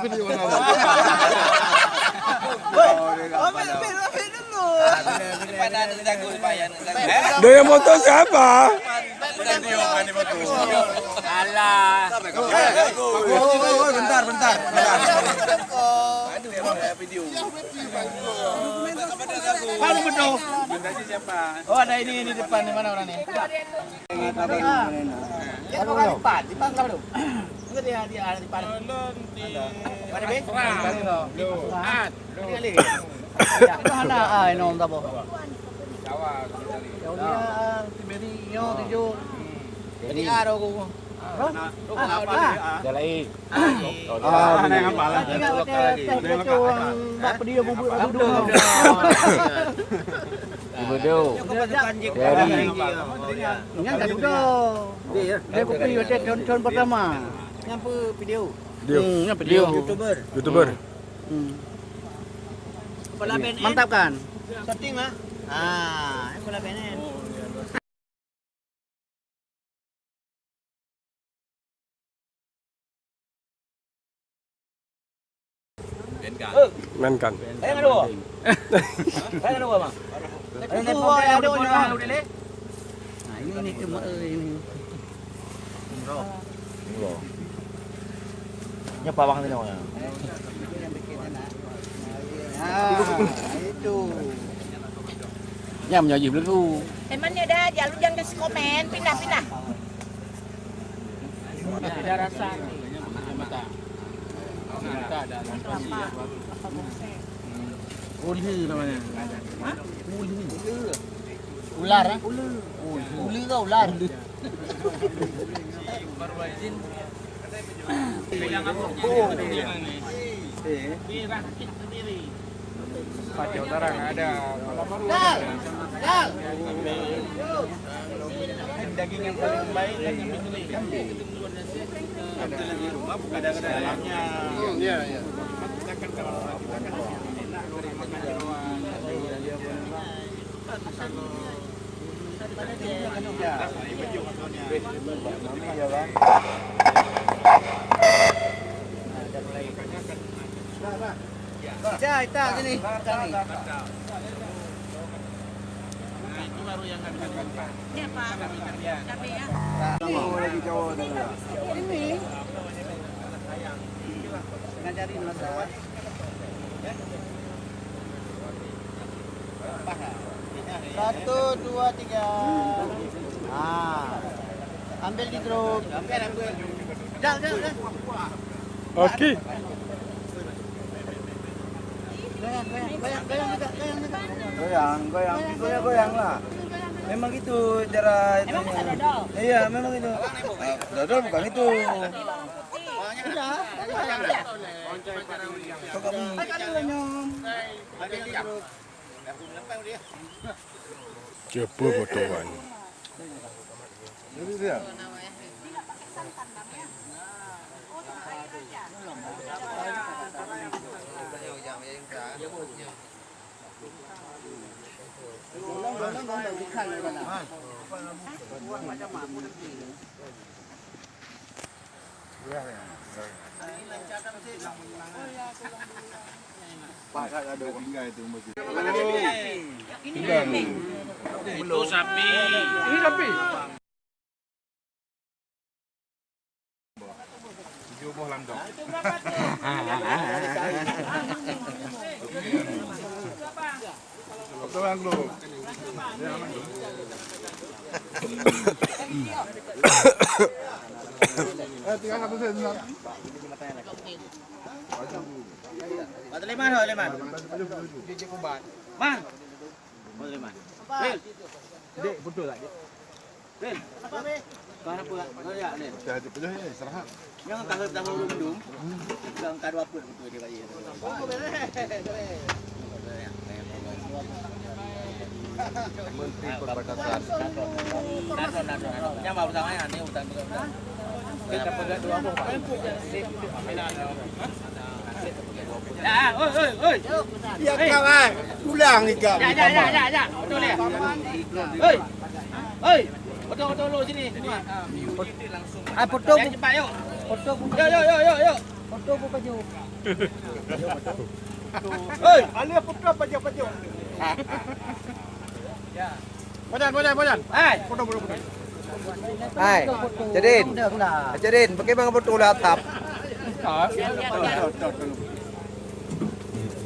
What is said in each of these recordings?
video mana? Ambil dulu. Pada ada jago supaya. Dia motor siapa? Alah. Bentar. Kalau betul. Oh ada ini di depan di mana orang ni? Ya orang depan, di depan kalau tu. Enggak dia ada di depan. Mana be? Kali. Mana ai nom ta bo. Beri yo tuju. Jadi ada aku. Jalai. Ada yang apa lah? Bak dia bubuk dulu. Ibu Dari. Yang tak juga. Dia kopi macam tahun pertama. Ngapa video? Yang video. YouTuber. Kepala BNN. Mantap kan? Shooting lah. Kepala BNN. Mainkan. Saya ada dua. Saya ada dua, Bang. Ada dua ni. Nah, ini cuma ini. Nyapa bang ni namanya. Itu. Nyam nyaji dulu. Emangnya dah, jangan kasih komen, pindah. Ada rasa ni. Ulu namanya. Ular ah. Ulu kau ular. Pakai utara nggak ada. Daging yang paling baik dan yang dibeli. Ada di rumah, bukan ada dalamnya. Iya. Cah, kita sini. Itu baru yang akan Ini apa? Cabai ya? Lagi jauh dah. Ini. Ngajarin masalah. Satu, dua, tiga. Ambil di grup. Ambil. Jangan. Okey. Goyang lah. Memang gitu cara itu. Emang ada dodol? Iya, memang itu. Dodol bukan itu. Cepu potongan. Ini dia. Pak ada tinggal itu masih. Itu sapi. Ini sapi. Jumlah landok. Betul bang lu. Tinggal satu sen. Batu leman. Man. Batu leman. Bil. Dek, betul tak, Dek? Bil. Apa, Be? Kau apa? Kau ya, Nen. Jadi penuh ni, serah. Yang tahu dum. Yang kadu apa betul dia bagi. Menteri Perbatasan. Yang mau bersama ni utang. Kita pegang dua buah. Ya, oi. Ya kawan, ulang ni kau. Ya. Betul ya. Oi. Betul lo sini. Foto. Cepat yuk. Foto. Yo. Foto pun baju. Hei, alia putra baju. Bojan. Hai. Hai, Jadin. Được là. Jadin, bagaimana betul atap?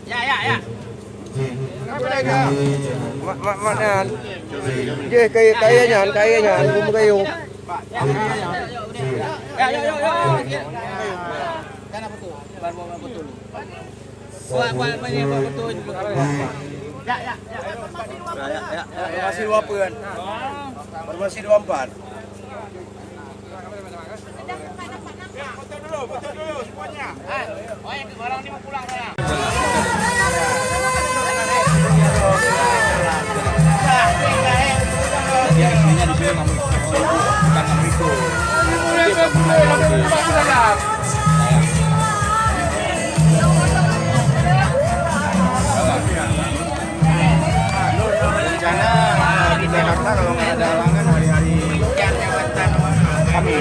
Ya. Mana? Je kayaknya, gua kayu. Ya. Kan apa tuh? Baru betul. Buat betul. Ya. Masih 2 peun. Masih 24. Foto dulu semuanya. Orang ini mau pulang sana. Dia aslinya di sini namun bukan itu. Rencana di Jakarta kalau nggak ada halangan hari-hari kami.